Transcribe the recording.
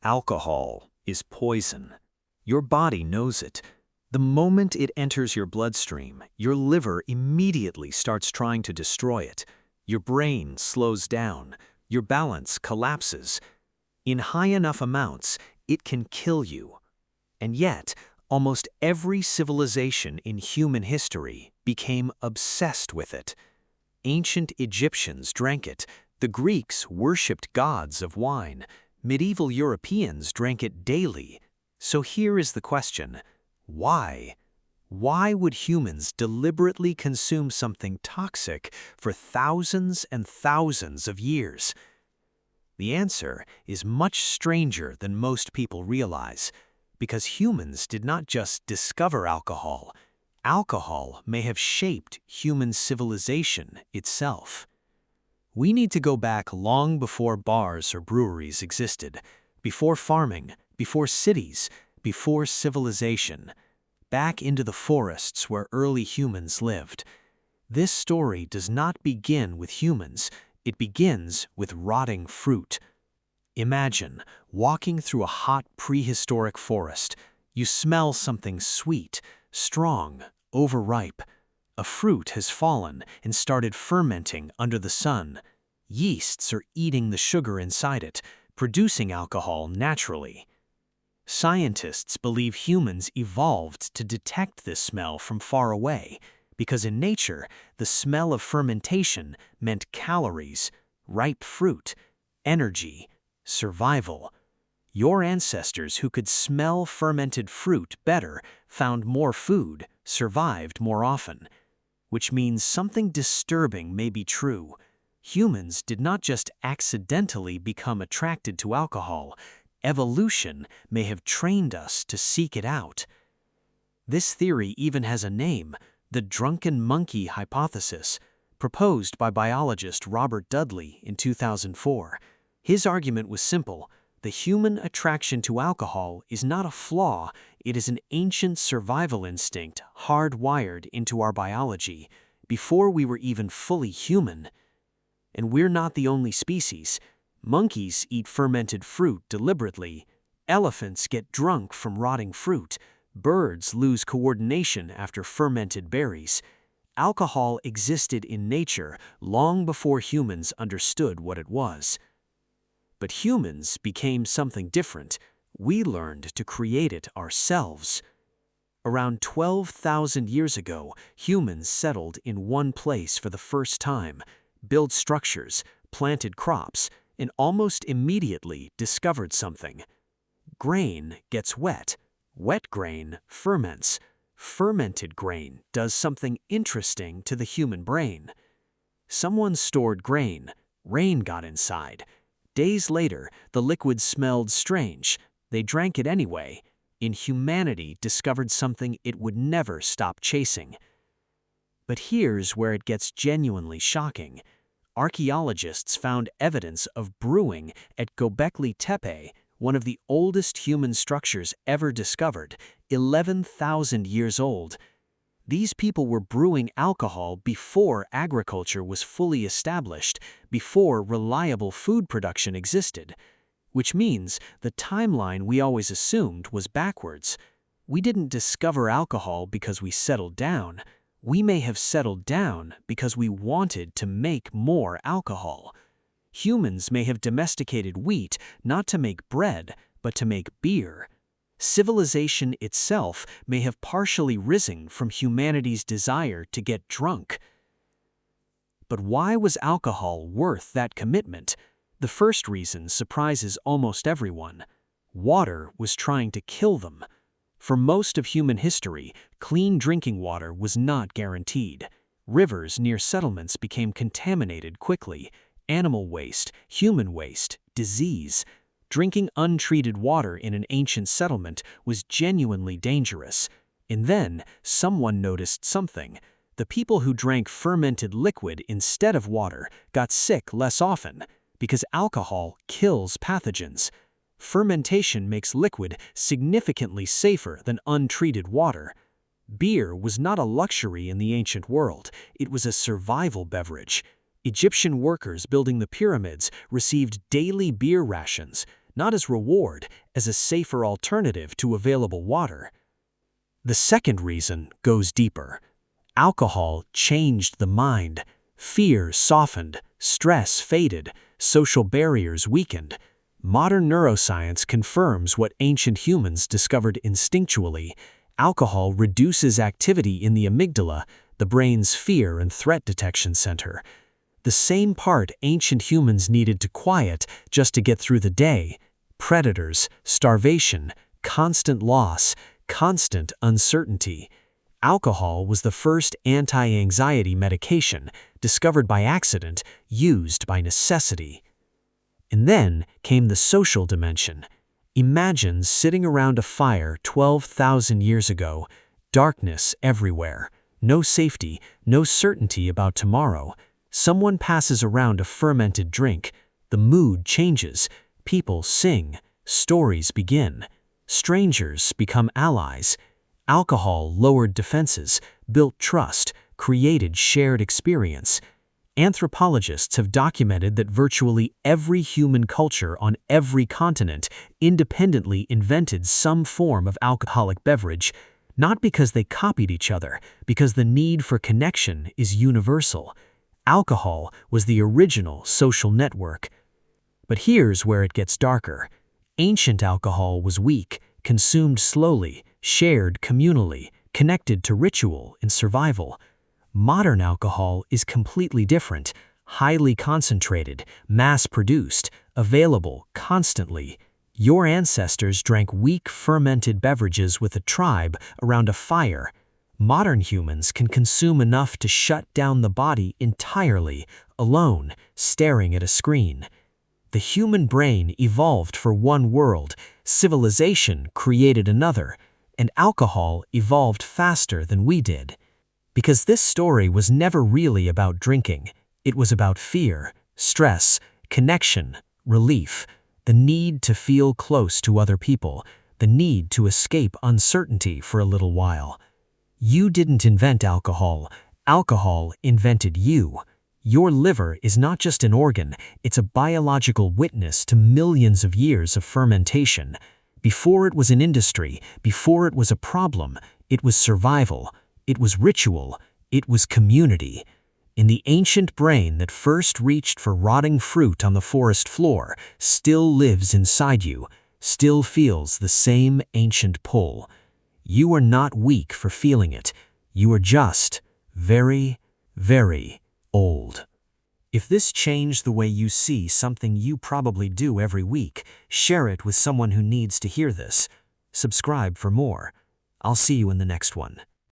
Alcohol is poison. Your body knows it. The moment it enters your bloodstream, your liver immediately starts trying to destroy it. Your brain slows down. Your balance collapses. In high enough amounts, it can kill you. And yet, almost every civilization in human history became obsessed with it. Ancient Egyptians drank it. The Greeks worshipped gods of wine. Medieval Europeans drank it daily. So here is the question: why? Why would humans deliberately consume something toxic for thousands and thousands of years? The answer is much stranger than most people realize, because humans did not just discover alcohol. Alcohol may have shaped human civilization itself. We need to go back long before bars or breweries existed, before farming, before cities, before civilization, back into the forests where early humans lived. This story does not begin with humans, it begins with rotting fruit. Imagine walking through a hot prehistoric forest. You smell something sweet, strong, overripe. A fruit has fallen and started fermenting under the sun. Yeasts are eating the sugar inside it, producing alcohol naturally. Scientists believe humans evolved to detect this smell from far away, because in nature, the smell of fermentation meant calories, ripe fruit, energy, survival. Your ancestors who could smell fermented fruit better found more food, survived more often. Which means something disturbing may be true. Humans did not just accidentally become attracted to alcohol. Evolution may have trained us to seek it out. This theory even has a name, the drunken monkey hypothesis, proposed by biologist Robert Dudley in 2004. His argument was simple: the human attraction to alcohol is not a flaw, it is an ancient survival instinct hardwired into our biology, before we were even fully human. And we're not the only species. Monkeys eat fermented fruit deliberately. Elephants get drunk from rotting fruit. Birds lose coordination after fermented berries. Alcohol existed in nature long before humans understood what it was. But humans became something different. We learned to create it ourselves. Around 12,000 years ago, humans settled in one place for the first time, built structures, planted crops, and almost immediately discovered something. Grain gets wet. Wet grain ferments. Fermented grain does something interesting to the human brain. Someone stored grain. Rain got inside. Days later, the liquid smelled strange. They drank it anyway. And humanity discovered something it would never stop chasing. But here's where it gets genuinely shocking. Archaeologists found evidence of brewing at Göbekli Tepe, one of the oldest human structures ever discovered, 11,000 years old. These people were brewing alcohol before agriculture was fully established, before reliable food production existed. Which means the timeline we always assumed was backwards. We didn't discover alcohol because we settled down. We may have settled down because we wanted to make more alcohol. Humans may have domesticated wheat not to make bread, but to make beer. Civilization itself may have partially risen from humanity's desire to get drunk. But why was alcohol worth that commitment? The first reason surprises almost everyone. Water was trying to kill them. For most of human history, clean drinking water was not guaranteed. Rivers near settlements became contaminated quickly. Animal waste, human waste, disease. Drinking untreated water in an ancient settlement was genuinely dangerous. And then, someone noticed something. The people who drank fermented liquid instead of water got sick less often, because alcohol kills pathogens. Fermentation makes liquid significantly safer than untreated water. Beer was not a luxury in the ancient world, it was a survival beverage. Egyptian workers building the pyramids received daily beer rations. not as reward, as a safer alternative to available water. The second reason goes deeper. Alcohol changed the mind. Fear softened, stress faded, social barriers weakened. Modern neuroscience confirms what ancient humans discovered instinctually. Alcohol reduces activity in the amygdala, the brain's fear and threat detection center. The same part ancient humans needed to quiet just to get through the day. Predators, starvation, constant loss, constant uncertainty. Alcohol was the first anti-anxiety medication, discovered by accident, used by necessity. And then came the social dimension. Imagine sitting around a fire 12,000 years ago, darkness everywhere, no safety, no certainty about tomorrow. Someone passes around a fermented drink. The mood changes. People sing. Stories begin. Strangers become allies. Alcohol lowered defenses, built trust, created shared experience. Anthropologists have documented that virtually every human culture on every continent independently invented some form of alcoholic beverage, not because they copied each other, because the need for connection is universal. Alcohol was the original social network. But here's where it gets darker. Ancient alcohol was weak, consumed slowly, shared communally, connected to ritual and survival. Modern alcohol is completely different, highly concentrated, mass-produced, available constantly. Your ancestors drank weak fermented beverages with a tribe around a fire. Modern humans can consume enough to shut down the body entirely, alone, staring at a screen. The human brain evolved for one world, civilization created another, and alcohol evolved faster than we did. Because this story was never really about drinking. It was about fear, stress, connection, relief, the need to feel close to other people, the need to escape uncertainty for a little while. You didn't invent alcohol. Alcohol invented you. Your liver is not just an organ, it's a biological witness to millions of years of fermentation. Before it was an industry, before it was a problem, it was survival. It was ritual. It was community. In the ancient brain that first reached for rotting fruit on the forest floor still lives inside you, still feels the same ancient pull. You are not weak for feeling it. You are just very, very old. If this changed the way you see something you probably do every week, share it with someone who needs to hear this. Subscribe for more. I'll see you in the next one.